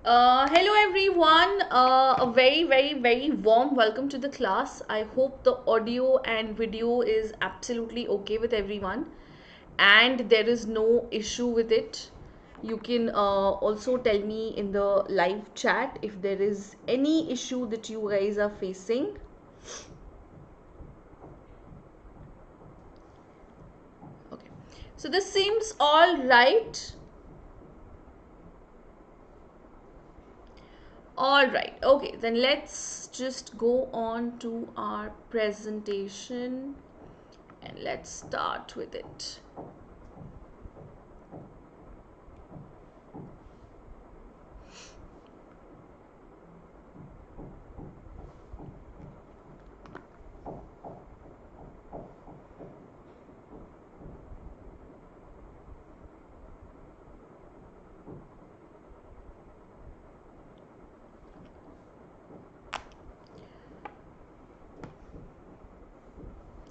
Hello everyone, a very warm welcome to the class. I hope the audio and video is absolutely okay with everyone and there is no issue with it. You can also tell me in the live chat if there is any issue that you guys are facing. Okay, so this seems all right. All right, okay, then let's just go on to our presentation and let's start with it.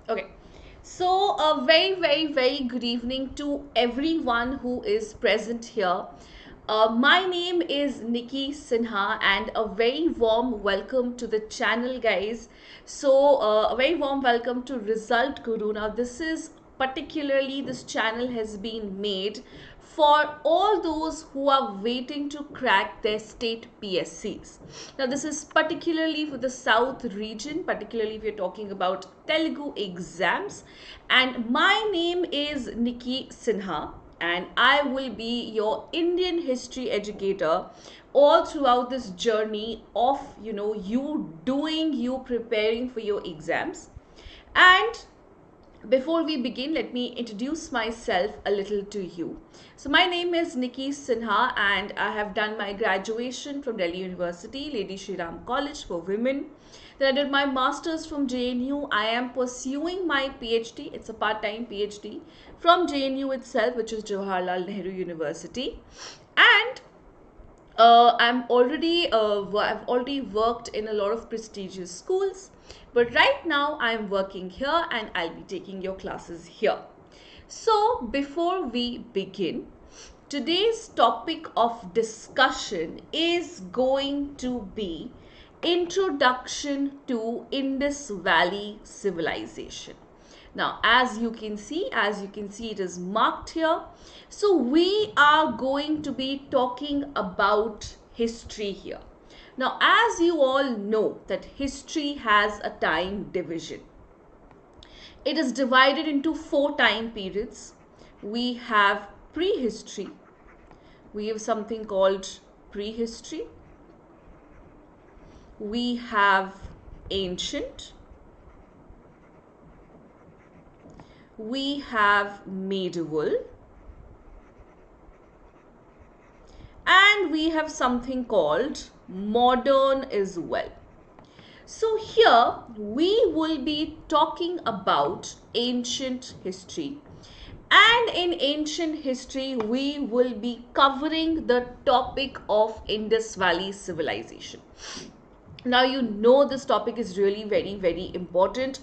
Okay, so a very good evening to everyone who is present here. My name is Nickey Sinha and a very warm welcome to the channel, guys. So a very warm welcome to Result Guru. Now this channel has been made for all those who are waiting to crack their state PSCs. Now this is particularly for the South region, particularly if you're talking about Telugu exams. And my name is Nickey Sinha and I will be your Indian history educator all throughout this journey of you preparing for your exams. And before we begin, let me introduce myself a little to you. So my name is Nickey Sinha and I have done my graduation from Delhi University, Lady Shri Ram College for Women. Then I did my masters from JNU. I am pursuing my PhD. It's a part-time PhD from JNU itself, which is Jawaharlal Nehru University. And I've already worked in a lot of prestigious schools, but right now I'm working here and I'll be taking your classes here. So before we begin, today's topic of discussion is going to be Introduction to Indus Valley Civilization. Now, as you can see, it is marked here. So we are going to be talking about history here. Now, as you all know that history has a time division. It is divided into 4 time periods. We have prehistory. We have something called prehistory. We have ancient. We have medieval. And we have something called modern as well. So here we will be talking about ancient history. And in ancient history, we will be covering the topic of Indus Valley Civilization. Now you know this topic is really very important.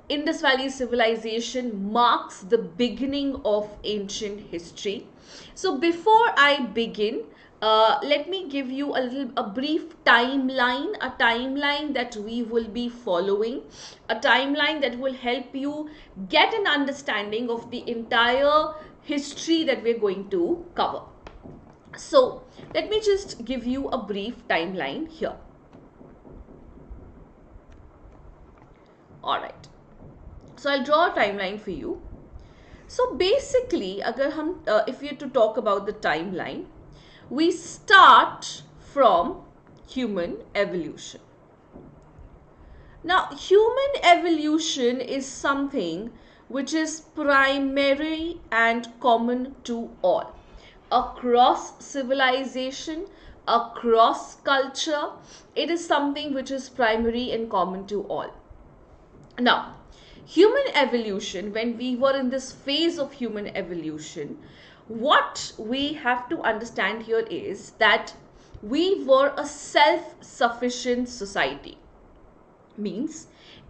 Indus Valley Civilization marks the beginning of ancient history. So before I begin, let me give you a brief timeline that we will be following, a timeline that will help you get an understanding of the entire history that we're going to cover. So let me just give you a brief timeline here. All right, so I'll draw a timeline for you. So basically, if we are to talk about the timeline, we start from human evolution. Now, human evolution is something which is primary and common to all. Across civilization, across culture, it is something which is primary and common to all. Now, human evolution, when we were in this phase of human evolution, what we have to understand here is that we were a self-sufficient society. Means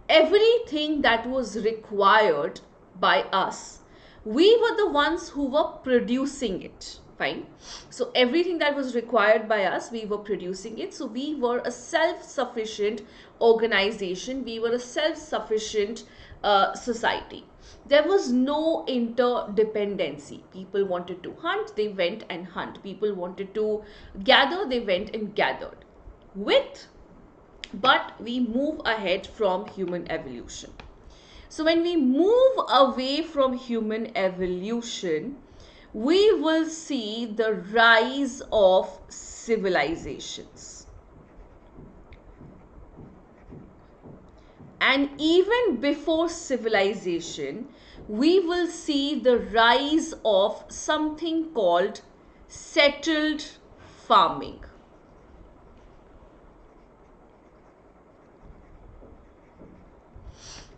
everything that was required by us, we were the ones who were producing it. Fine. So everything that was required by us, we were producing it. So we were a self-sufficient organization. We were a self-sufficient society. There was no interdependency. People wanted to hunt, they went and hunt. People wanted to gather, they went and gathered. But we move ahead from human evolution. So when we move away from human evolution, we will see the rise of civilizations. And even before civilization, we will see the rise of something called settled farming.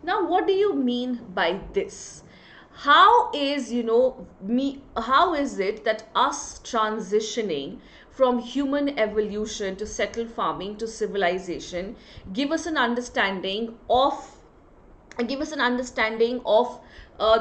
Now, what do you mean by this? How is, how is it that us transitioning from human evolution to settled farming to civilization give us an understanding of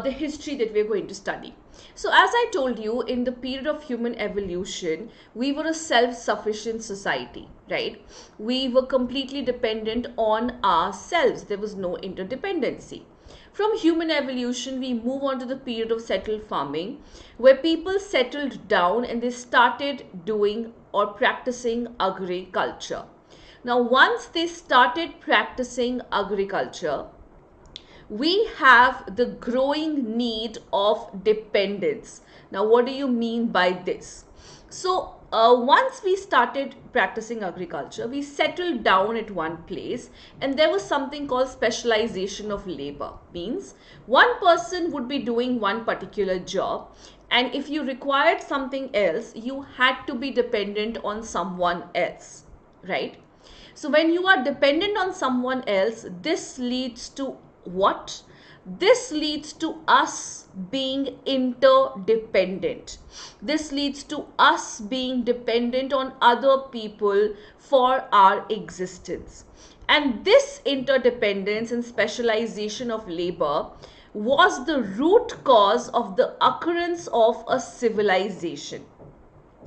the history that we're going to study. So as I told you, in the period of human evolution, we were a self-sufficient society, right? We were completely dependent on ourselves. There was no interdependency. From human evolution, we move on to the period of settled farming, where people settled down and they started doing or practicing agriculture. Now, once they started practicing agriculture, we have the growing need of dependence. Now, what do you mean by this? So, once we started practicing agriculture, we settled down at one place, and there was something called specialization of labor. Means one person would be doing one particular job, and if you required something else, you had to be dependent on someone else, right? So when you are dependent on someone else, this leads to what? This leads to us being interdependent. This leads to us being dependent on other people for our existence. And this interdependence and specialization of labor was the root cause of the occurrence of a civilization.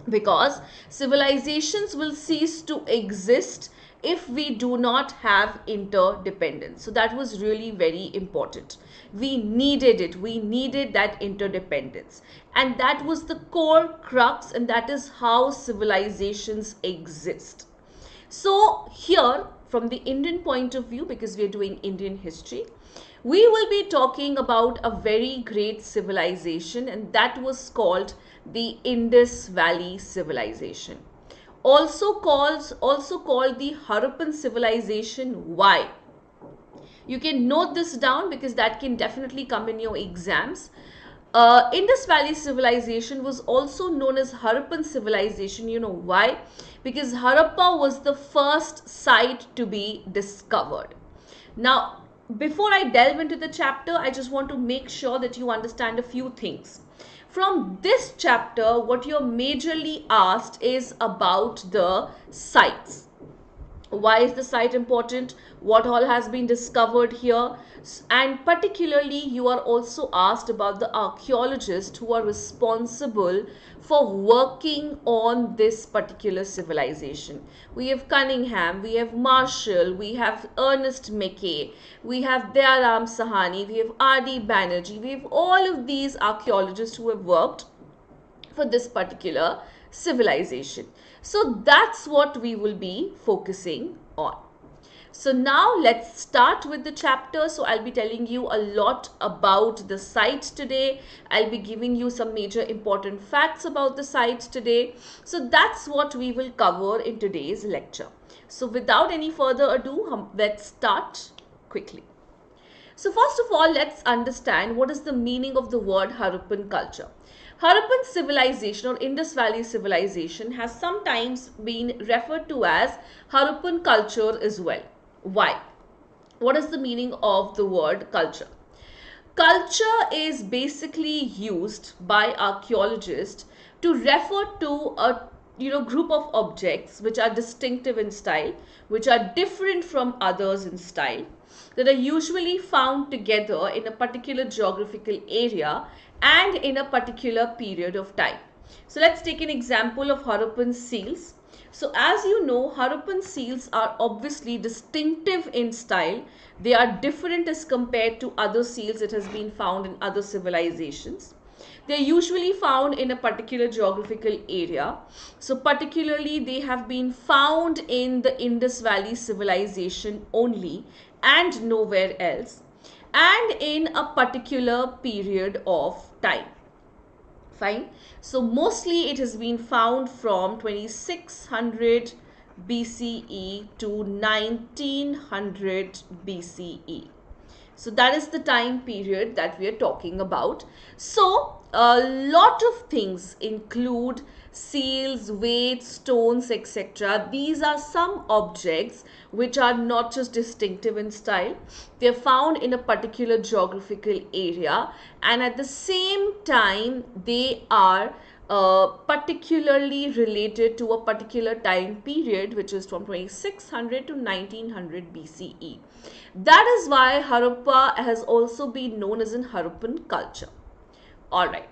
Because civilizations will cease to exist if we do not have interdependence. So that was really very important. We needed it. We needed that interdependence. And that was the core crux, and that is how civilizations exist. So here, from the Indian point of view, because we are doing Indian history, we will be talking about a very great civilization, and that was called the Indus Valley Civilization. Also called the Harappan civilization. Why? You can note this down because that can definitely come in your exams. Indus Valley civilization was also known as Harappan civilization. You know why? Because Harappa was the first site to be discovered. Now, before I delve into the chapter, I just want to make sure that you understand a few things. From this chapter, what you're majorly asked is about the sites. Why is the site important? What all has been discovered here? And particularly, you are also asked about the archaeologists who are responsible for working on this particular civilization. We have Cunningham, we have Marshall, we have Ernest Mackay, we have Dayaram Sahani, we have R.D. Banerjee, we have all of these archaeologists who have worked for this particular civilization. So that's what we will be focusing on. So now let's start with the chapter. So I'll be telling you a lot about the sites today. I'll be giving you some major important facts about the sites today. So that's what we will cover in today's lecture. So without any further ado, let's start quickly. So first of all, let's understand what is the meaning of the word Harappan culture. Harappan civilization or Indus Valley civilization has sometimes been referred to as Harappan culture as well. Why? What is the meaning of the word culture? Culture is basically used by archaeologists to refer to a group of objects which are distinctive in style, which are different from others in style, that are usually found together in a particular geographical area and in a particular period of time. So let's take an example of Harappan seals. So as you know, Harappan seals are obviously distinctive in style. They are different as compared to other seals that has been found in other civilizations. They are usually found in a particular geographical area. So particularly they have been found in the Indus Valley civilization only and nowhere else, and in a particular period of time. Fine. So mostly it has been found from 2600 BCE to 1900 BCE. So that is the time period that we are talking about. So a lot of things include seals, weights, stones, etc. These are some objects which are not just distinctive in style. They are found in a particular geographical area, and at the same time they are particularly related to a particular time period, which is from 2600 to 1900 BCE. That is why Harappa has also been known as in Harappan culture. Alright,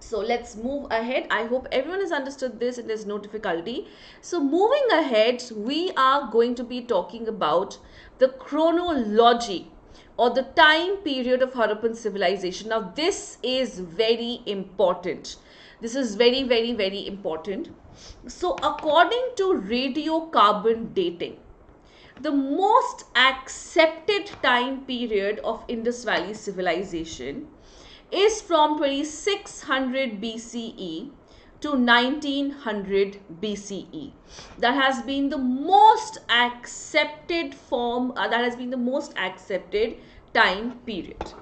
so let's move ahead. I hope everyone has understood this and there's no difficulty. So moving ahead, we are going to be talking about the chronology or the time period of Harappan civilization. Now this is very important. This is very, very, very important. So according to radiocarbon dating, the most accepted time period of Indus Valley civilization is from 2600 BCE to 1900 BCE. That has been the most accepted form, that has been the most accepted time period.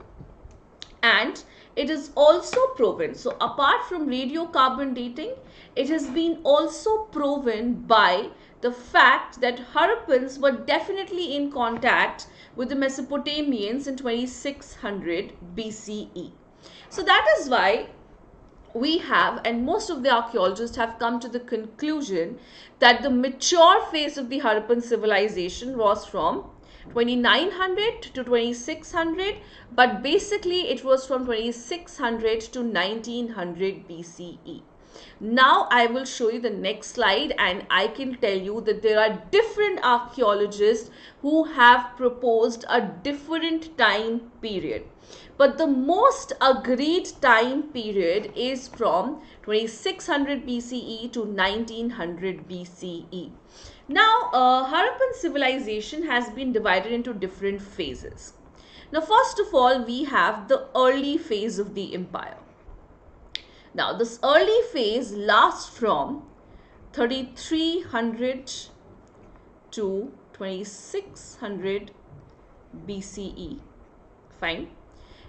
And it is also proven, so apart from radiocarbon dating, it has been also proven by the fact that Harappans were definitely in contact with the Mesopotamians in 2600 BCE. So that is why we have, and most of the archaeologists have come to the conclusion that the mature phase of the Harappan civilization was from 2900 to 2600, but basically it was from 2600 to 1900 BCE. Now I will show you the next slide, and I can tell you that there are different archaeologists who have proposed a different time period. But the most agreed time period is from 2600 BCE to 1900 BCE. Now, Harappan civilization has been divided into different phases. Now, first of all, we have the early phase of the empire. Now, this early phase lasts from 3300 to 2600 BCE. Fine.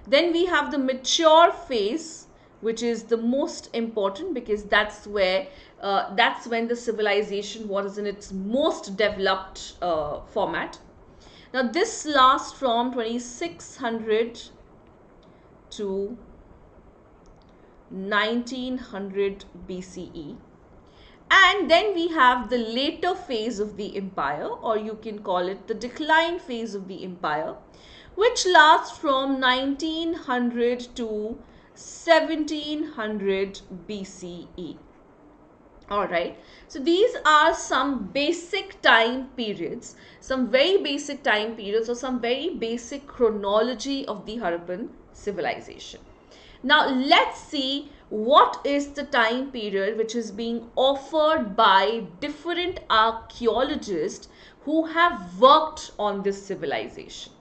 Then we have the mature phase, which is the most important because that's where that's when the civilization was in its most developed format. Now this lasts from 2600 to 1900 BCE. And then we have the later phase of the empire, or you can call it the decline phase of the empire, which lasts from 1900 to 1700 BCE. Alright, so these are some basic time periods, some very basic time periods, or some very basic chronology of the Harappan civilization. Now let's see what is the time period which is being offered by different archaeologists who have worked on this civilization.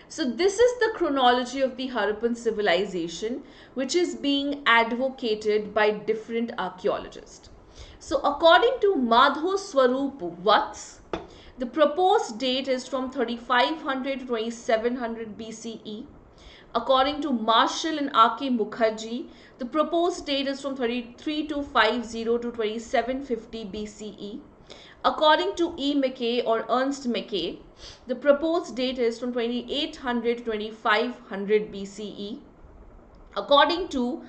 So this is the chronology of the Harappan civilization which is being advocated by different archaeologists. So according to Madho Swarup Vats, the proposed date is from 3500 to 2700 BCE. According to Marshall and R.K. Mukherjee, the proposed date is from 3350 to 2750 BCE. According to E. Mackay or Ernst Mackay, the proposed date is from 2800 to 2500 BCE. According to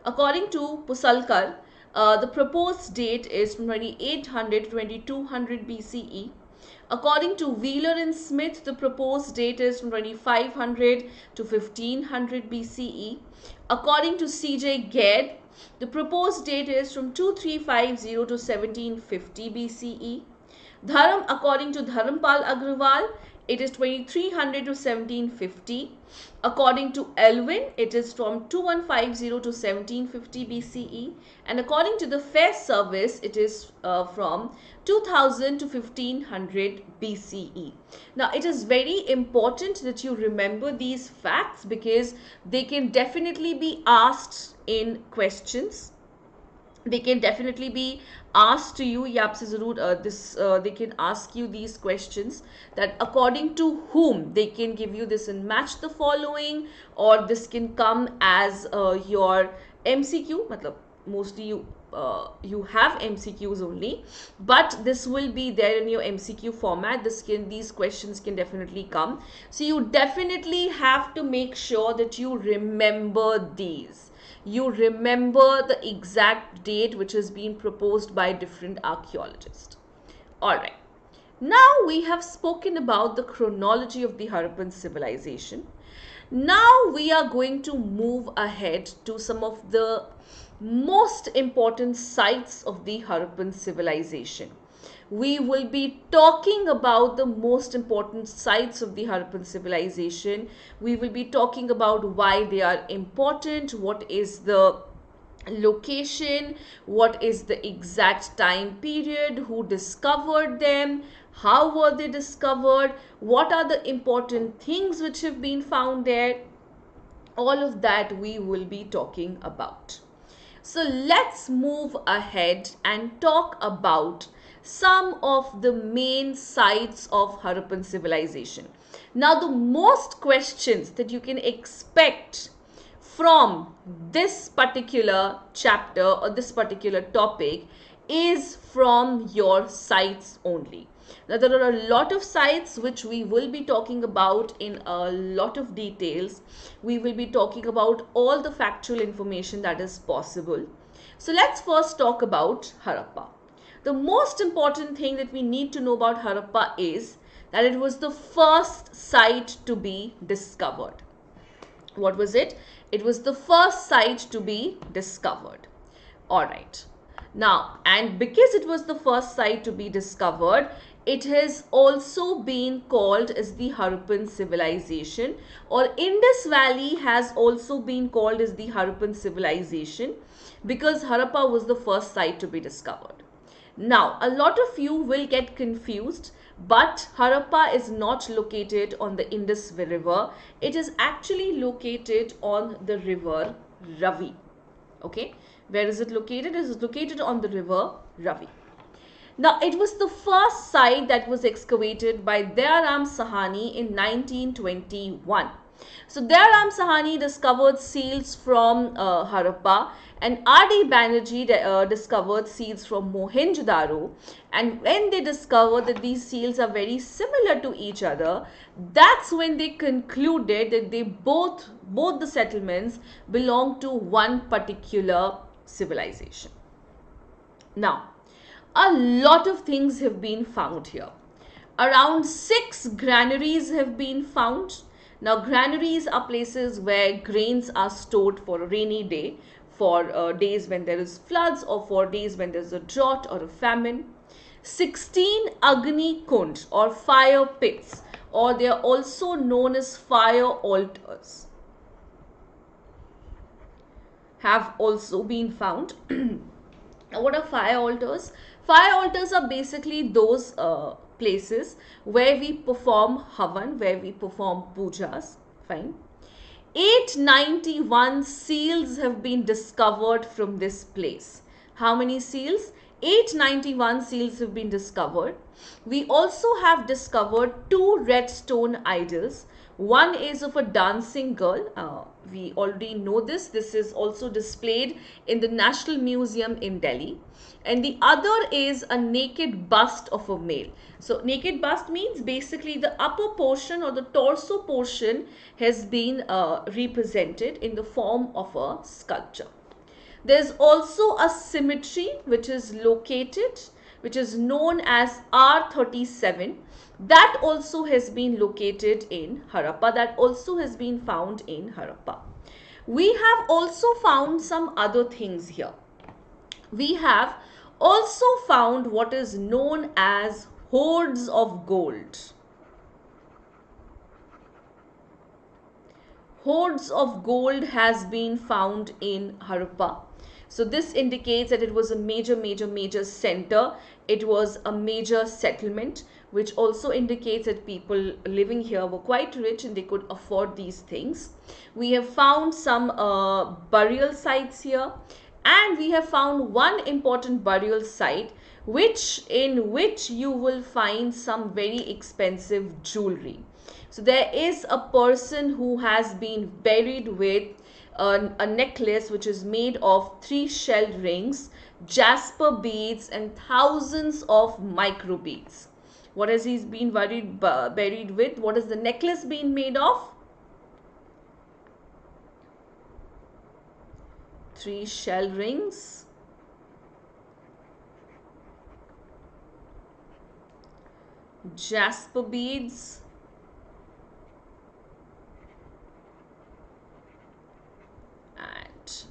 According to Pusalkar, the proposed date is from 2800 to 2200 BCE. According to Wheeler and Smith, the proposed date is from 2500 to 1500 BCE. According to C.J. Ged, the proposed date is from 2350 to 1750 BCE. Dharam, according to Dharampal Agrawal, it is 2300 to 1750. According to Elwin, it is from 2150 to 1750 BCE. And according to the Fair Service, it is from 2000 to 1500 BCE. Now, it is very important that you remember these facts because they can definitely be asked in questions. They can definitely be asked to you. They can ask you these questions, that according to whom. They can give you this and match the following, or this can come as your MCQ. Mostly you have MCQs only, but this will be there in your MCQ format. These questions can definitely come. So you definitely have to make sure that you remember these. You remember the exact date which has been proposed by different archaeologists. Alright, now we have spoken about the chronology of the Harappan civilization. Now we are going to move ahead to some of the most important sites of the Harappan civilization. We will be talking about the most important sites of the Harappan civilization. We will be talking about why they are important, what is the location, what is the exact time period, who discovered them, how were they discovered, what are the important things which have been found there. All of that we will be talking about. So let's move ahead and talk about some of the main sites of Harappan civilization. Now, the most questions that you can expect from this particular chapter or this particular topic is from your sites only. Now, there are a lot of sites which we will be talking about in a lot of details. We will be talking about all the factual information that is possible. So let's first talk about Harappa. The most important thing that we need to know about Harappa is that it was the first site to be discovered. What was it? It was the first site to be discovered. Alright. Now, and because it was the first site to be discovered, it has also been called as the Harappan civilization, or Indus Valley has also been called as the Harappan civilization because Harappa was the first site to be discovered. Now, a lot of you will get confused, but Harappa is not located on the Indus River. It is actually located on the river Ravi. Okay, where is it located? It is located on the river Ravi. Now, it was the first site that was excavated by Dayaram Sahani in 1921. So, Dayaram Sahani discovered seals from Harappa, and R.D. Banerjee discovered seals from Mohenjo-daro. And when they discovered that these seals are very similar to each other, that's when they concluded that they both the settlements belong to one particular civilization. Now, a lot of things have been found here. Around 6 granaries have been found. Now, granaries are places where grains are stored for a rainy day, for days when there is floods or for days when there is a drought or a famine. 16 Agni Kund or fire pits, or they are also known as fire altars, have also been found. What are fire altars? Fire altars are basically those places where we perform havan, where we perform pujas. Fine. 891 seals have been discovered from this place. How many seals? 891 seals have been discovered. We also have discovered 2 red stone idols. One is of a dancing girl. We already know this. This is also displayed in the National Museum in Delhi. And the other is a naked bust of a male. So, naked bust means basically the upper portion or the torso portion has been represented in the form of a sculpture. There is also a cemetery which is located which is known as R37, that also has been located in Harappa, that also has been found in Harappa. We have also found some other things here. We have also found what is known as hoards of gold. Hoards of gold has been found in Harappa. So this indicates that it was a major center. It was a major settlement, which also indicates that people living here were quite rich and they could afford these things. We have found some burial sites here, and we have found one important burial site in which you will find some very expensive jewelry. So there is a person who has been buried with a necklace which is made of 3 shell rings, jasper beads, and thousands of micro beads. What has he been buried with? What is the necklace being made of? 3 shell rings, jasper beads, and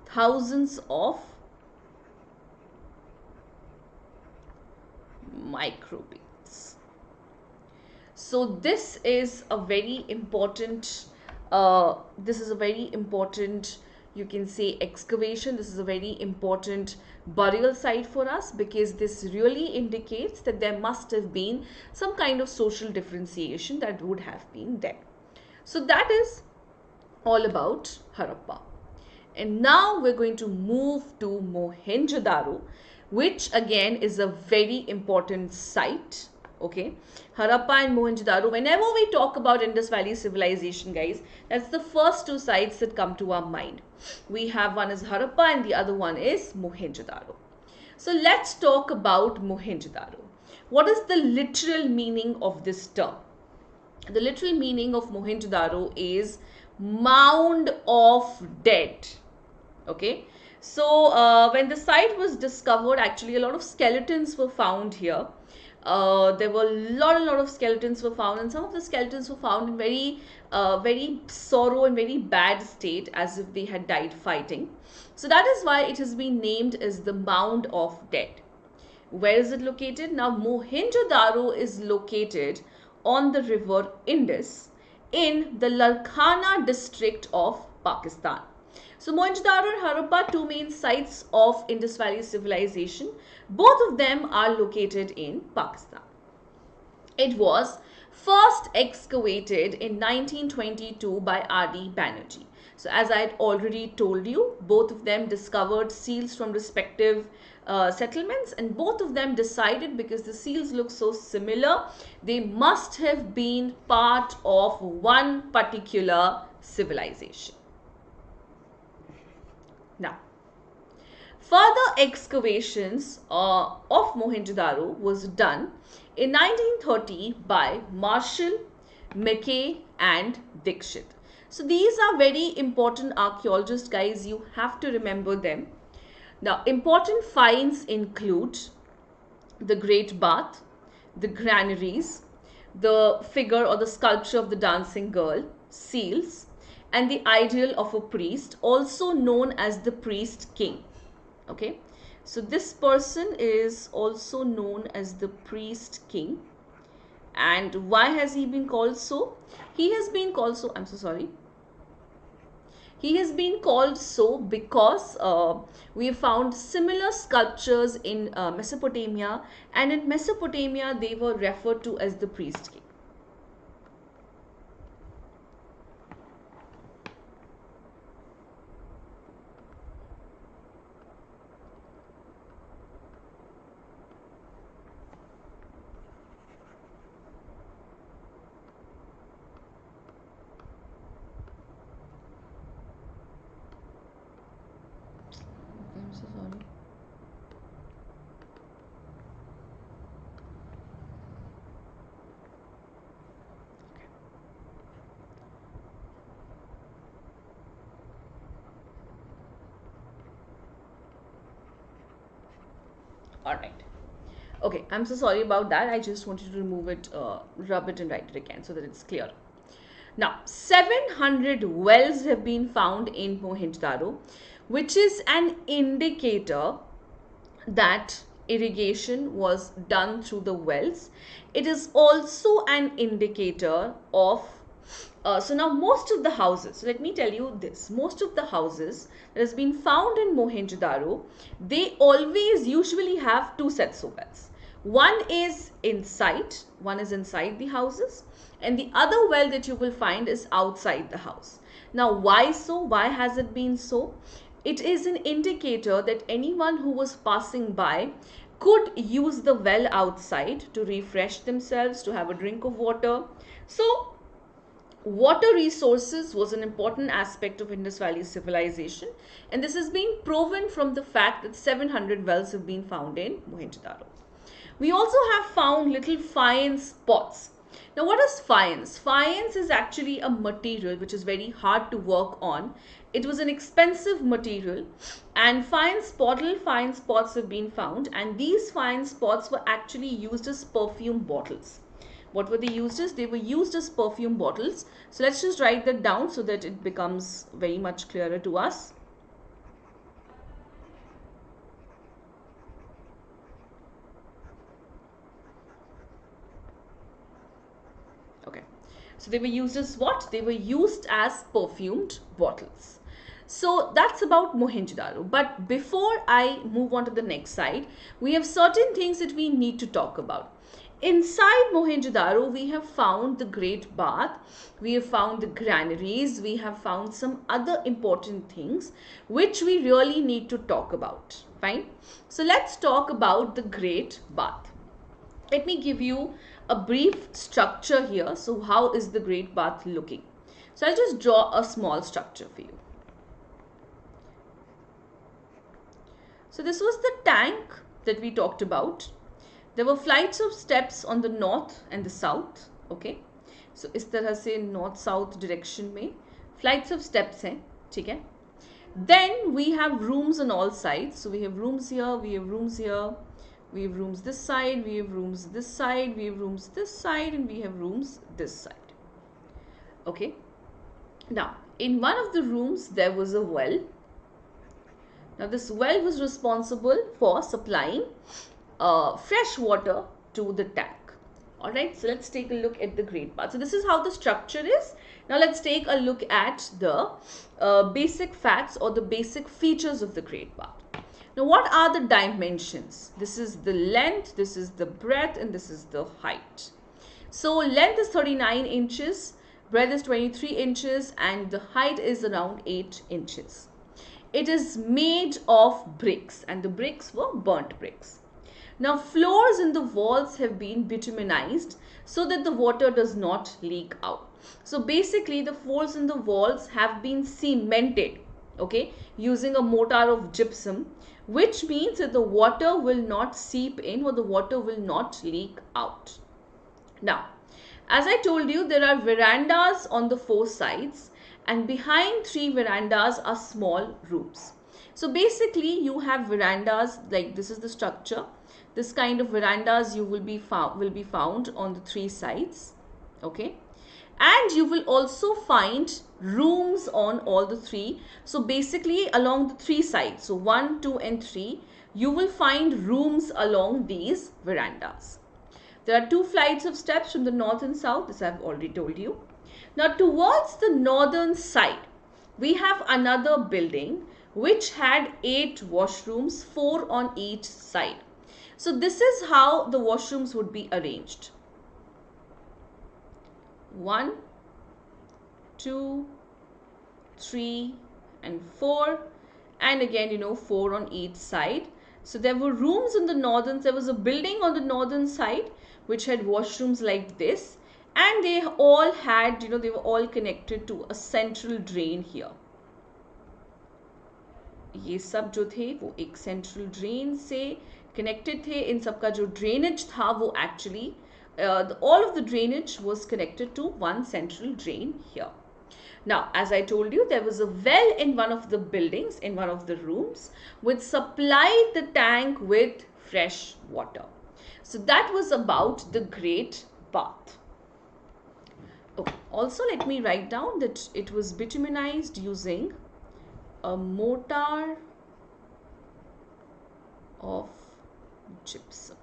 thousands of micro beads. So this is a very important you can say excavation. This is a very important burial site for us, because this really indicates that there must have been some kind of social differentiation that would have been there. So that is all about Harappa. And now we're going to move to Mohenjo-daro, which again is a very important site. Okay, Harappa and Mohenjo-daro, whenever we talk about Indus Valley civilization, guys, that's the first 2 sites that come to our mind. We have one is Harappa and the other one is Mohenjo-daro. So let's talk about Mohenjo-daro. What is the literal meaning of this term? The literal meaning of Mohenjo-daro is mound of dead. Okay, so when the site was discovered, actually a lot of skeletons were found here. There were a lot of skeletons were found, and some of the skeletons were found in very sorrow and very bad state, as if they had died fighting. So that is why it has been named as the mound of dead. Where is it located? Now Mohenjo-daro is located on the river Indus in the Larkana district of Pakistan. So Mohenjo-daro and Harappa, 2 main sites of Indus Valley civilization. Both of them are located in Pakistan. It was first excavated in 1922 by R.D. Banerjee. So as I had already told you, both of them discovered seals from respective settlements, and both of them decided, because the seals look so similar, they must have been part of one particular civilization. Now, further excavations of Mohenjo-daro was done in 1930 by Marshall, McKay and Dixit. So these are very important archaeologists, guys. You have to remember them. Now, important finds include the Great Bath, the granaries, the figure or the sculpture of the dancing girl, seals, and the idol of a priest, also known as the priest king. Okay, so this person is also known as the priest king. And why has he been called so? He has been called so, I'm so sorry. He has been called so because we found similar sculptures in Mesopotamia, and in Mesopotamia they were referred to as the priest king. I'm so sorry. All right. Okay, I'm so sorry about that. I just wanted to remove it, rub it and write it again so that it's clear. Now, 700 wells have been found in Mohenjo-daro, which is an indicator that irrigation was done through the wells. It is also an indicator of so now most of the houses, so let me tell you this, most of the houses that has been found in Mohenjo-daro, they always usually have two sets of wells. One is inside the houses, and the other well that you will find is outside the house. Now, why so? Why has it been so? It is an indicator that anyone who was passing by could use the well outside to refresh themselves, to have a drink of water. So, water resources was an important aspect of Indus Valley civilization, and this has been proven from the fact that 700 wells have been found in Mohenjo-daro. We also have found little faience pots. Now, what is faience? Faience is actually a material which is very hard to work on. It was an expensive material, and faience pots have been found, and these faience pots were actually used as perfume bottles. What were they used as? They were used as perfume bottles. So let's just write that down so that it becomes very much clearer to us. Okay. So they were used as what? They were used as perfumed bottles. So that's about Mohenjo-daro. But before I move on to the next slide, we have certain things that we need to talk about. Inside Mohenjo-daro, we have found the Great Bath, we have found the granaries, we have found some other important things which we really need to talk about. Fine. So let's talk about the Great Bath. Let me give you a brief structure here. So how is the Great Bath looking? So I'll just draw a small structure for you. So this was the tank that we talked about. There were flights of steps on the north and the south. Okay, so इस तरह से north south direction में flights of steps हैं, ठीक है? Then we have rooms on all sides. So we have rooms here, we have rooms here, we have rooms this side, we have rooms this side, we have rooms this side, and we have rooms this side. Okay. Now, in one of the rooms there was a well. Now this well was responsible for supplying fresh water to the tank. Alright, so let's take a look at the Great Bath. So this is how the structure is. Now let's take a look at the basic facts or the basic features of the Great Bath. Now what are the dimensions? This is the length, this is the breadth, and this is the height. So length is 39 inches, breadth is 23 inches, and the height is around 8 inches. It is made of bricks, and the bricks were burnt bricks. Now floors and the walls have been bituminized so that the water does not leak out. So basically the floors and the walls have been cemented, okay, using a mortar of gypsum, which means that the water will not seep in or the water will not leak out. Now, as I told you, there are verandas on the 4 sides, and behind 3 verandas are small rooms. So basically you have verandas, like this is the structure. This kind of verandas you will be found on the 3 sides, okay, and you will also find rooms on all the 3. So basically along the 3 sides, so 1, 2 and 3, you will find rooms along these verandas. There are 2 flights of steps from the north and south, this I have already told you. Now towards the northern side, we have another building which had 8 washrooms, 4 on each side. So this is how the washrooms would be arranged. 1, 2, 3 and 4, and again 4 on each side. So there were rooms on the northern, there was a building on the northern side which had washrooms like this, and they all had, they were all connected to a central drain here. ये सब जो थे वो एक central drain से connected थे. इन सब का जो drainage था वो actually all of the drainage was connected to one central drain here. Now, as I told you, there was a well in one of the buildings, in one of the rooms, which supplied the tank with fresh water. So that was about the Great Bath. Okay. Also, let me write down that it was bituminized using a mortar of gypsum.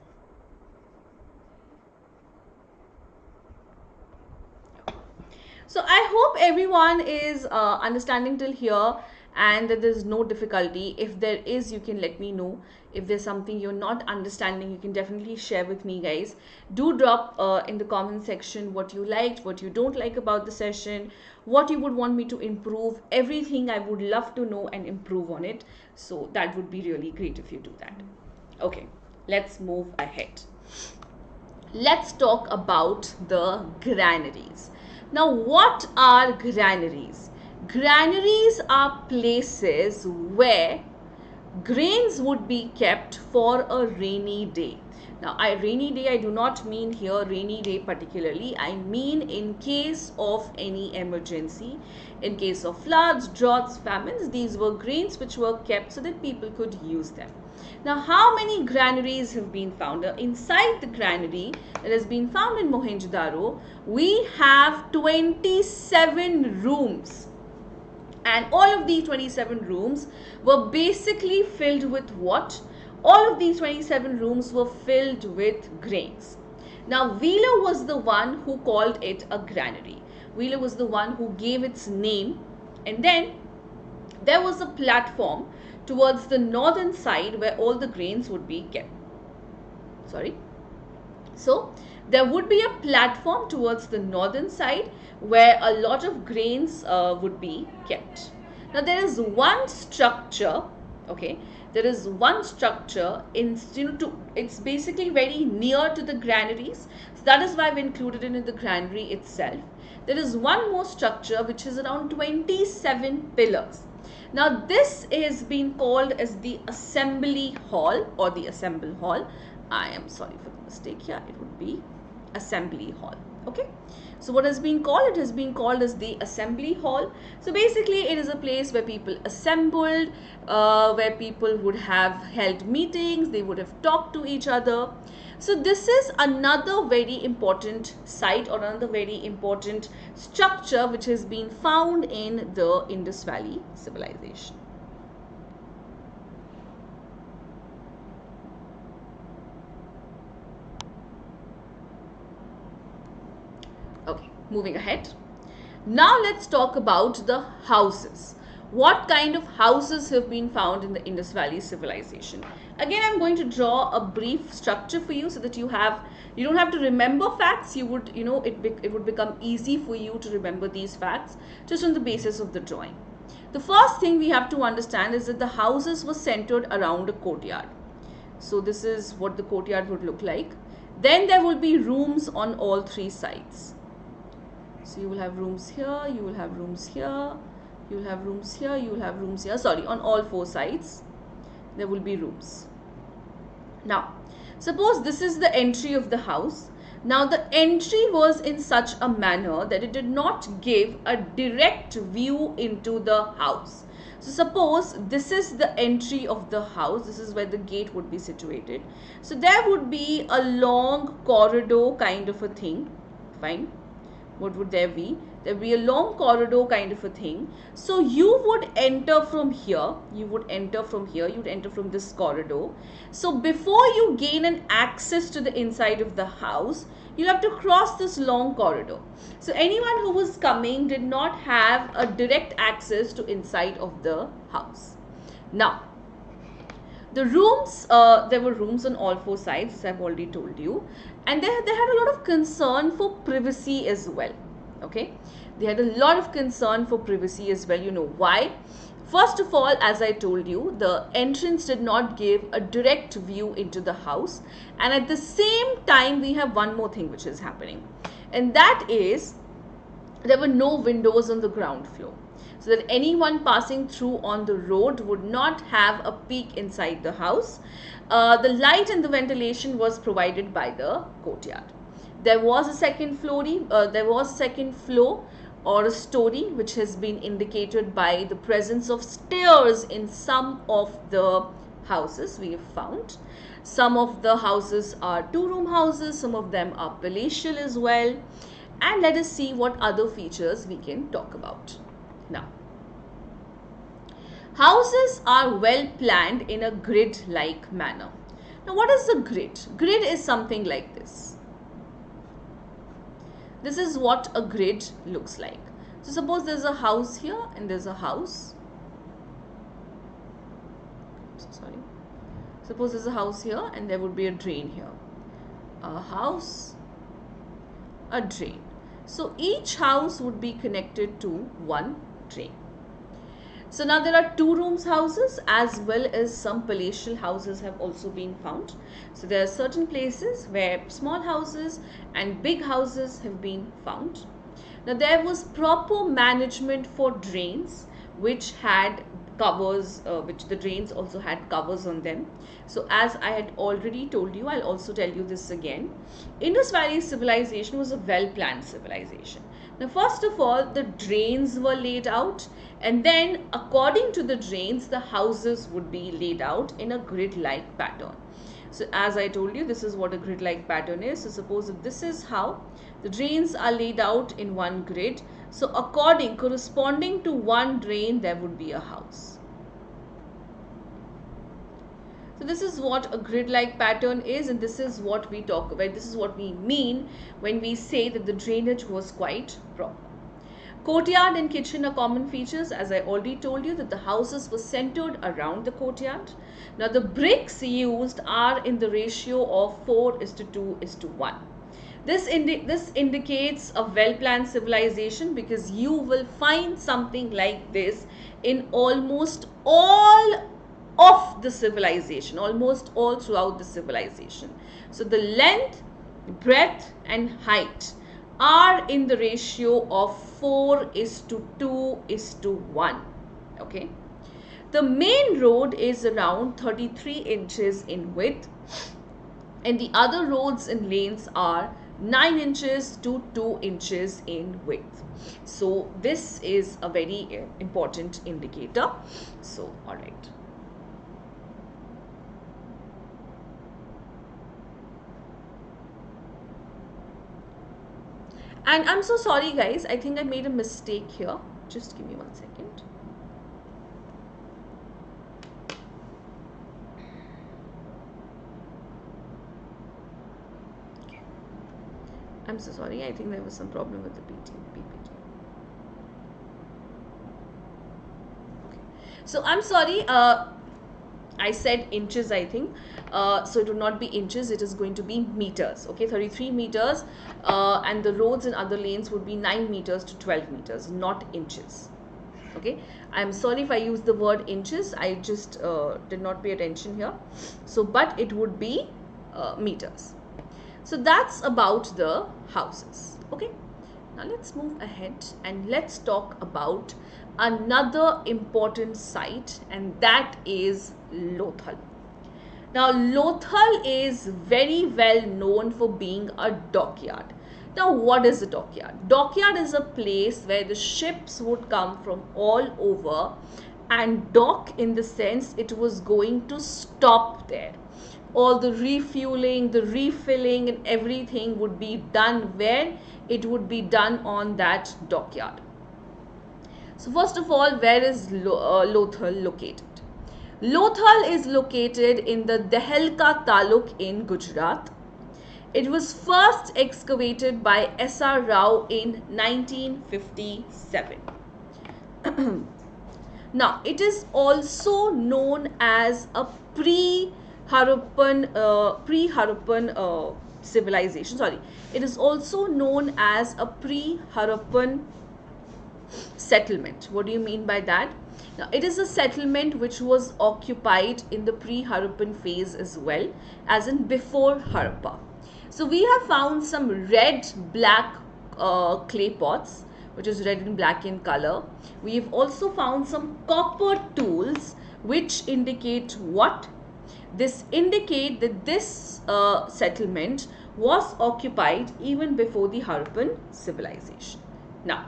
So I hope everyone is understanding till here and that there's no difficulty. If there is, you can let me know. If there's something you're not understanding, you can definitely share with me, guys. Do drop in the comment section what you liked, what you don't like about the session, what you would want me to improve. Everything I would love to know and improve on it. So that would be really great if you do that. Okay, let's move ahead. Let's talk about the granaries. Now, what are granaries? Granaries are places where grains would be kept for a rainy day. Now, rainy day, I do not mean here rainy day particularly. I mean in case of any emergency, in case of floods, droughts, famines, these were grains which were kept so that people could use them. Now, how many granaries have been found? Inside the granary that has been found in Mohenjo-daro, we have 27 rooms. And all of these 27 rooms were basically filled with what? All of these 27 rooms were filled with grains. Now, Wheeler was the one who called it a granary. Wheeler was the one who gave its name. And then there was a platform towards the northern side where all the grains would be kept. So there would be a platform towards the northern side where a lot of grains would be kept. Now there is one structure, okay, there is one structure it's basically very near to the granaries. So that is why we included it in the granary itself. There is one more structure which is around 27 pillars. Now this is being called as the assembly hall or the assemble hall. I am sorry for the mistake here. It would be assembly hall. Okay. So what has been called? It has been called as the assembly hall. So basically it is a place where people assembled, where people would have held meetings. They would have talked to each other. So this is another very important site or another very important structure which has been found in the Indus Valley civilization. Okay, moving ahead. Now let's talk about the houses. What kind of houses have been found in the Indus Valley civilization? Again, I'm going to draw a brief structure for you so that you don't have to remember facts. It would become easy for you to remember these facts just on the basis of the drawing. The first thing we have to understand is that the houses were centered around a courtyard. So this is what the courtyard would look like. Then there will be rooms on all three sides. So you will have rooms here, you will have rooms here, you will have rooms here, you will have rooms here. Sorry, on all four sides there will be rooms. Now, suppose this is the entry of the house. Now, the entry was in such a manner that it did not give a direct view into the house. So, suppose this is the entry of the house. This is where the gate would be situated. So, there would be a long corridor kind of a thing. Fine. What would there be? There would be a long corridor kind of a thing. So you would enter from here. You would enter from here. You would enter from this corridor. So before you gain an access to the inside of the house, you'll have to cross this long corridor. So anyone who was coming did not have a direct access to inside of the house. Now, the rooms, there were rooms on all four sides, as I've already told you. And they had a lot of concern for privacy as well. Okay, they had a lot of concern for privacy as well. You know why? First of all, as I told you, the entrance did not give a direct view into the house. And at the same time, we have one more thing which is happening. And that is, there were no windows on the ground floor. So that anyone passing through on the road would not have a peek inside the house. The light and the ventilation was provided by the courtyard. There was a second floor or a story which has been indicated by the presence of stairs in some of the houses we have found. Some of the houses are two-room houses, some of them are palatial as well. And let us see what other features we can talk about. Now, houses are well planned in a grid-like manner. Now, what is the grid? Grid is something like this. This is what a grid looks like. So, suppose there's a house here and there's a house. Suppose there's a house here and there would be a drain here. A house, a drain. So each house would be connected to one drain. So now there are two rooms houses as well as some palatial houses have also been found. So there are certain places where small houses and big houses have been found. Now there was proper management for drains which had covers, which the drains also had covers on them. So as I had already told you, I'll also tell you this again. Indus Valley civilization was a well-planned civilization. Now first of all, the drains were laid out, and then according to the drains, the houses would be laid out in a grid-like pattern. So as I told you, this is what a grid-like pattern is. So suppose if this is how the drains are laid out in one grid. So corresponding to one drain, there would be a house. So this is what a grid-like pattern is, and this is what we talk about. This is what we mean when we say that the drainage was quite proper. Courtyard and kitchen are common features. As I already told you that the houses were centered around the courtyard. Now the bricks used are in the ratio of 4:2:1. This indicates a well-planned civilization because you will find something like this in almost all of the civilization, almost all throughout the civilization. So the length, breadth and height are in the ratio of 4:2:1. Okay. The main road is around 33 inches in width, and the other roads and lanes are 9 inches to 2 inches in width. So this is a very important indicator. So all right. And I'm so sorry guys, I think I made a mistake here. Just give me 1 second. Okay. I'm so sorry, I think there was some problem with the PPT. Okay. So I'm sorry, I said inches, I think. So it would not be inches, it is going to be meters. Okay, 33 meters, and the roads and other lanes would be 9 meters to 12 meters, not inches. Okay, I'm sorry if I used the word inches, I just did not pay attention here. So, but it would be meters. So that's about the houses. Okay, now let's move ahead and let's talk about another important site, and that is Lothal. Now Lothal is very well known for being a dockyard. Now what is a dockyard? Dockyard is a place where the ships would come from all over and dock, in the sense it was going to stop there. All the refueling, the refilling and everything would be done where? It would be done on that dockyard. So first of all, where is Lothal located? Lothal is located in the Dehelka Taluk in Gujarat. It was first excavated by S.R. Rao in 1957. Now, it is also known as a pre-Harappan civilization. Sorry, it is also known as a pre-Harappan settlement. What do you mean by that? Now, it is a settlement which was occupied in the pre-Harappan phase as well, as in before Harappa. So we have found some red black clay pots, which is red and black in color. We have also found some copper tools, which indicate what? This indicate that this settlement was occupied even before the Harappan civilization. Now,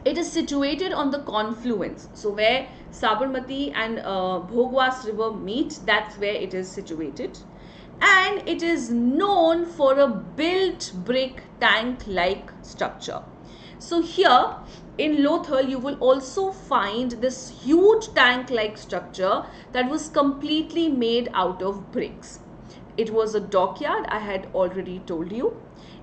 It is situated on the confluence. So where Sabarmati and Bhogwas river meet, that's where it is situated. And it is known for a built brick tank-like structure. So here in Lothal, you will also find this huge tank-like structure that was completely made out of bricks. It was a dockyard, I had already told you.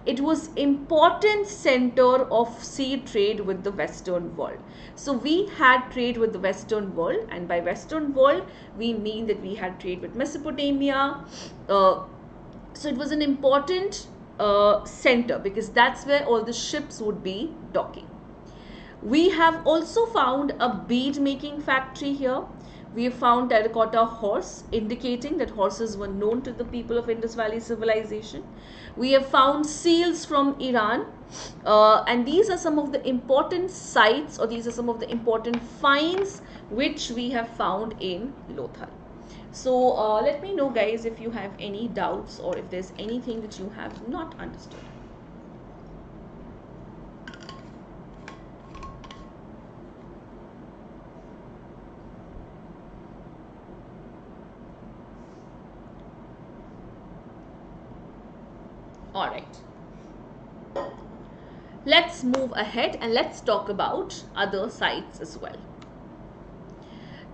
It was important center of sea trade with the Western world. So we had trade with the Western world, and by Western world we mean that we had trade with Mesopotamia. So it was an important center because that's where all the ships would be docking. We have also found a bead making factory here. We have found terracotta horse, indicating that horses were known to the people of Indus Valley civilization. We have found seals from Iran, and these are some of the important sites, or these are some of the important finds which we have found in Lothal. So let me know, guys, if you have any doubts or if there's anything that you have not understood. Alright, let's move ahead and let's talk about other sites as well.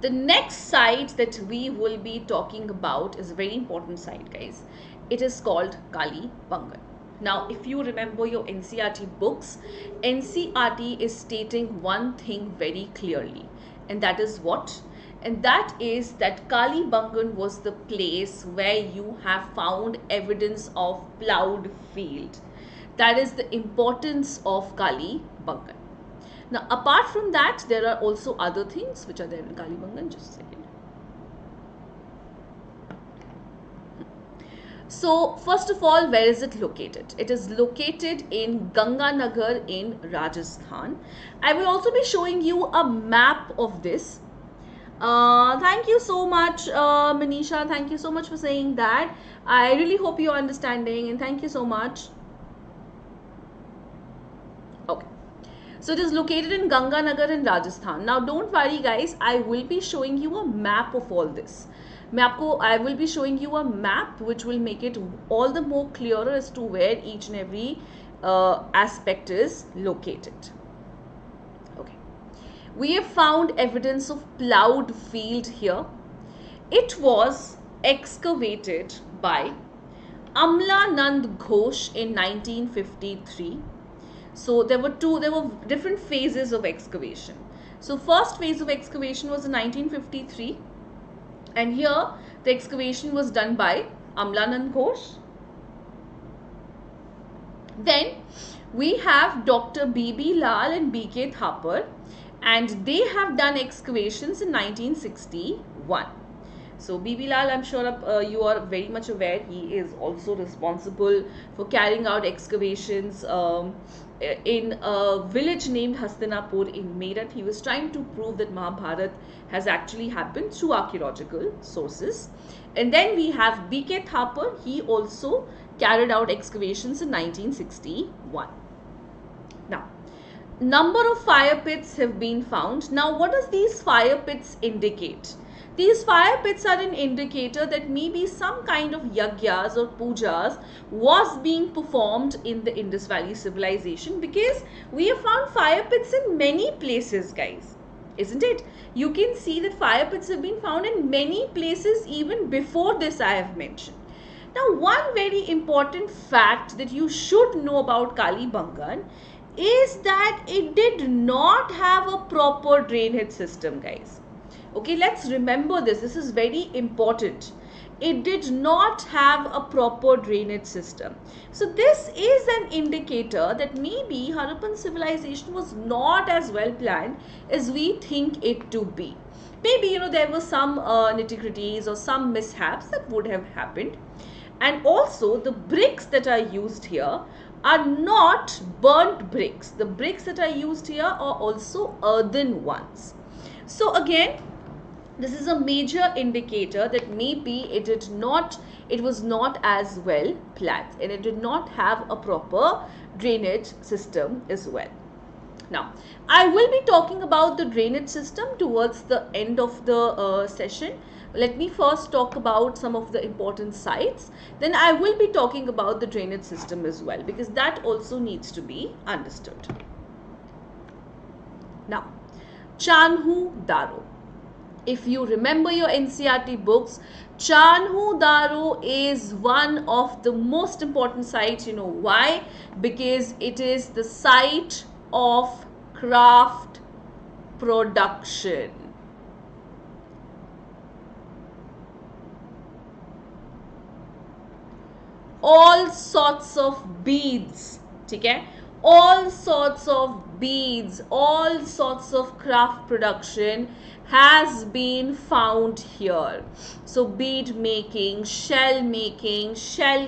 The next site that we will be talking about is a very important site, guys. It is called Kali Bangan. Now, if you remember your NCERT books, NCERT is stating one thing very clearly, and that is what? And that is that Kali Bangan was the place where you have found evidence of plowed field. That is the importance of Kali Bangan. Now, apart from that, there are also other things which are there in Kali Bangan. Just a second. So, first of all, where is it located? It is located in Ganganagar in Rajasthan. I will also be showing you a map of this. Thank you so much, Manisha. Thank you so much for saying that. I really hope you're understanding, and thank you so much. Okay. So it is located in Ganganagar in Rajasthan. Now don't worry, guys, I will be showing you a map of all this. I will be showing you a map which will make it all the more clearer as to where each and every aspect is located. Okay. We have found evidence of plowed field here. It was excavated by Amlanand Ghosh in 1953. So there were different phases of excavation. So first phase of excavation was in 1953, and here the excavation was done by Amlanand Ghosh. Then we have Dr. B.B. Lal and B.K. Thapar, and they have done excavations in 1961. So B.B. Lal, I'm sure you are very much aware, he is also responsible for carrying out excavations in a village named Hastinapur in Meerut. He was trying to prove that Mahabharata has actually happened through archaeological sources. And then we have B.K. Thapar, he also carried out excavations in 1961. Now, number of fire pits have been found. Now, what does these fire pits indicate? These fire pits are an indicator that maybe some kind of yagyas or pujas was being performed in the Indus Valley civilization, because we have found fire pits in many places, guys, isn't it? You can see that fire pits have been found in many places even before this I have mentioned. Now, one very important fact that you should know about Kali Bangan is that it did not have a proper drainage system, guys. Okay, let's remember this. This is very important. It did not have a proper drainage system. So this is an indicator that maybe Harappan civilization was not as well planned as we think it to be. Maybe, there were some nitty-gritties or some mishaps that would have happened. And also the bricks that are used here are not burnt bricks. The bricks that are used here are also earthen ones. So again, this is a major indicator that maybe it was not as well planned, and it did not have a proper drainage system as well. Now, I will be talking about the drainage system towards the end of the session. Let me first talk about some of the important sites. Then I will be talking about the drainage system as well, because that also needs to be understood. Now, Chanhu Daro. If you remember your NCERT books, Chanhu Daro is one of the most important sites. You know why? Because it is the site of craft production. All sorts of beads, okay? All sorts of beads, all sorts of craft production has been found here. So bead making, shell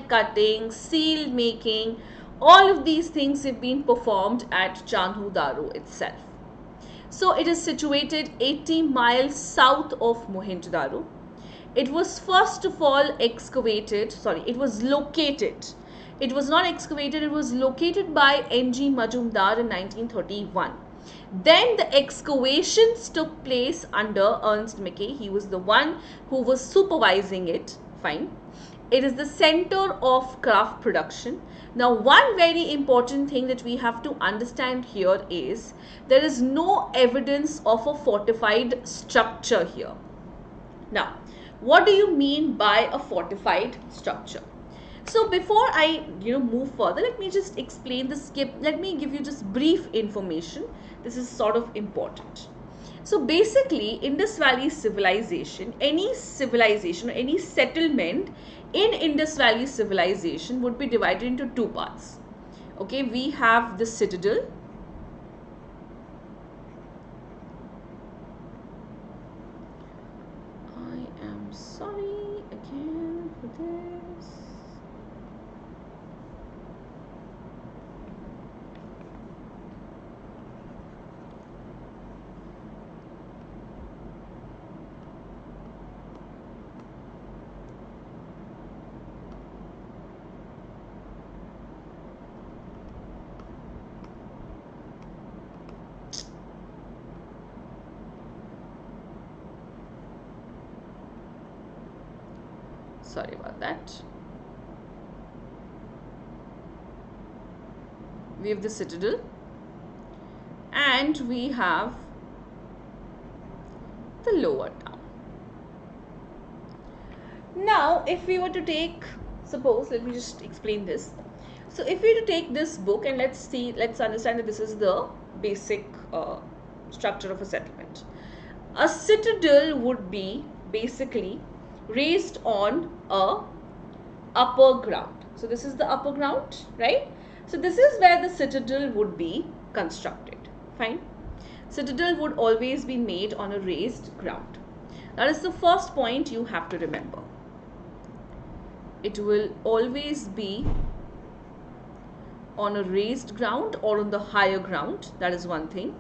cutting, seal making, all of these things have been performed at Chanhu Daro itself. So it is situated 80 miles south of Mohenjo-daro. It was first of all excavated, it was located. It was not excavated, it was located by N.G. Majumdar in 1931. Then the excavations took place under Ernst Mackay. He was the one who was supervising it. Fine. It is the center of craft production. Now, one very important thing that we have to understand here is there is no evidence of a fortified structure here. Now, what do you mean by a fortified structure? So before I move further, let me just explain this. Let me give you just brief information. This is sort of important. So basically, Indus Valley civilization, any civilization or any settlement in Indus Valley civilization would be divided into two parts. Okay, we have the citadel. I am sorry again for this. Sorry about that. We have the citadel and we have the lower town. Now, if we were to take, suppose, let me just explain this. So, if we were to take this book and let's understand that this is the basic structure of a settlement. A citadel would be basically raised on a upper ground. So this is the upper ground, right? So this is where the citadel would be constructed. Fine. Citadel would always be made on a raised ground. That is the first point you have to remember. It will always be on a raised ground or on the higher ground. That is one thing.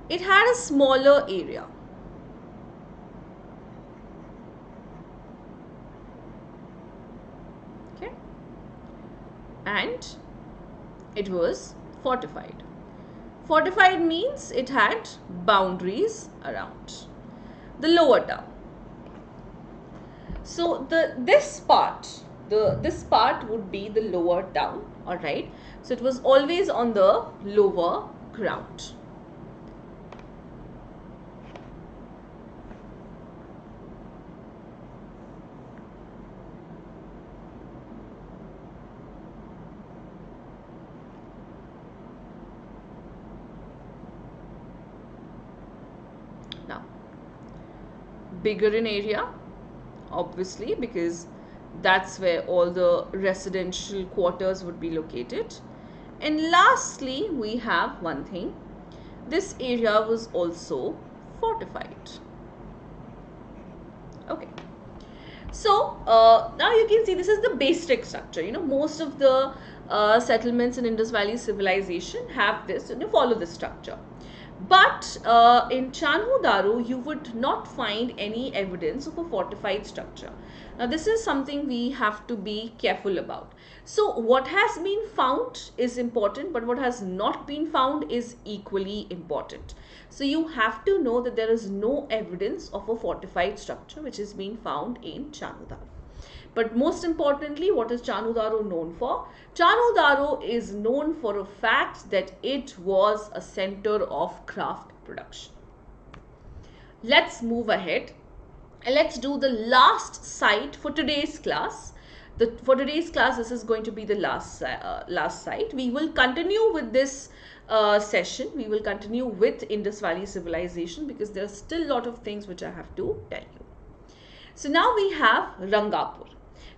It had a smaller area. Okay. And it was fortified. Fortified means it had boundaries around. The lower town. So this part would be the lower town, all right. So it was always on the lower ground. Now, bigger in area, obviously, because that's where all the residential quarters would be located. And lastly, we have one thing. This area was also fortified. Okay. So, now you can see this is the basic structure. You know, most of the settlements in Indus Valley civilization have this, follow this structure. But in Chanhu Daru, you would not find any evidence of a fortified structure. Now, this is something we have to be careful about. So, what has been found is important, but what has not been found is equally important. So, you have to know that there is no evidence of a fortified structure which is being found in Chanhu Daru. But most importantly, what is Chanudaro known for? Chanudaro is known for a fact that it was a center of craft production. Let's move ahead and let's do the last site for today's class. For today's class, this is going to be the last site. We will continue with this session. We will continue with Indus Valley Civilization because there are still a lot of things which I have to tell you. So now we have Rangapur.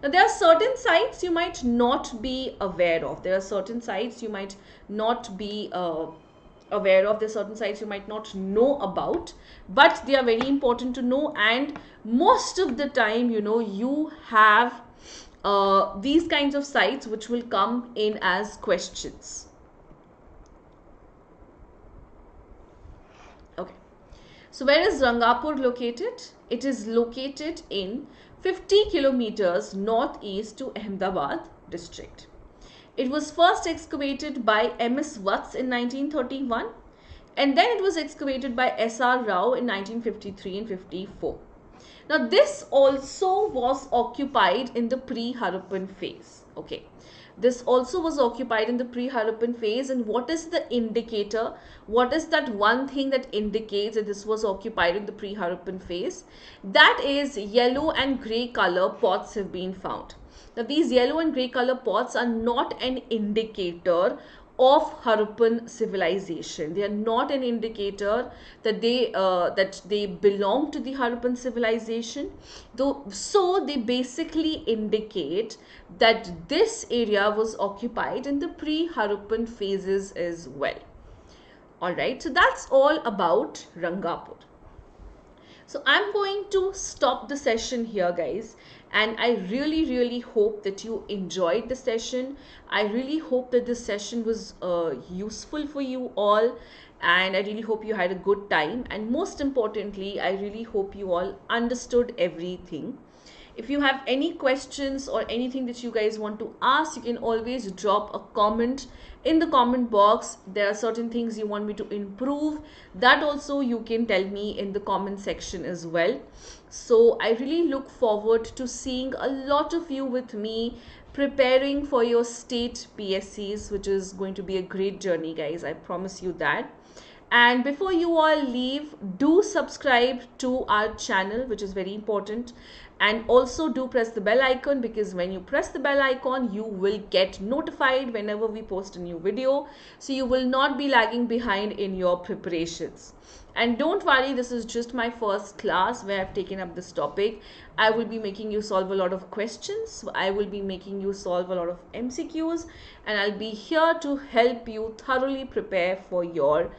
Now there are certain sites you might not be aware of. There are certain sites you might not be aware of. There are certain sites you might not know about, but they are very important to know. And most of the time, you know, you have these kinds of sites which will come in as questions. Okay. So where is Rangapur located? It is located in 50 kilometers northeast to Ahmedabad district. It was first excavated by M.S. Watts in 1931 and then it was excavated by S.R. Rao in 1953 and 54. Now this also was occupied in the pre-Harappan phase. Okay. This also was occupied in the pre-Harappan phase, and what is the indicator? What is that one thing that indicates that this was occupied in the pre-Harappan phase? That is yellow and grey color pots have been found. Now these yellow and grey color pots are not an indicator of Harappan civilization. They are not an indicator that they belong to the Harappan civilization. So they basically indicate that this area was occupied in the pre-Harappan phases as well. Alright, so that's all about Rangapur. So I'm going to stop the session here, guys. And I really hope that you enjoyed the session. I really hope that this session was useful for you all. And I really hope you had a good time. And most importantly, I really hope you all understood everything. If you have any questions or anything that you guys want to ask, you can always drop a comment in the comment box. There are certain things you want me to improve. That also you can tell me in the comment section as well. So I really look forward to seeing a lot of you with me preparing for your state PSCs, which is going to be a great journey, guys. I promise you that. And before you all leave, do subscribe to our channel, which is very important. And also do press the bell icon, because when you press the bell icon, you will get notified whenever we post a new video. So you will not be lagging behind in your preparations. And don't worry, this is just my first class where I've taken up this topic. I will be making you solve a lot of questions. I will be making you solve a lot of MCQs. And I'll be here to help you thoroughly prepare for your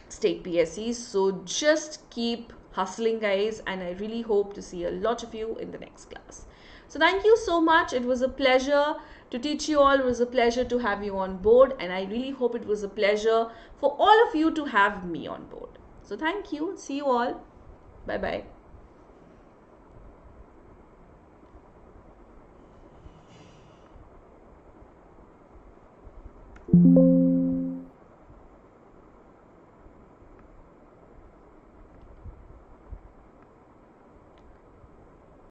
state PSCs. So just keep hustling, guys, and I really hope to see a lot of you in the next class. So thank you so much. It was a pleasure to teach you all. It was a pleasure to have you on board, and I really hope it was a pleasure for all of you to have me on board. So thank you. See you all. Bye bye.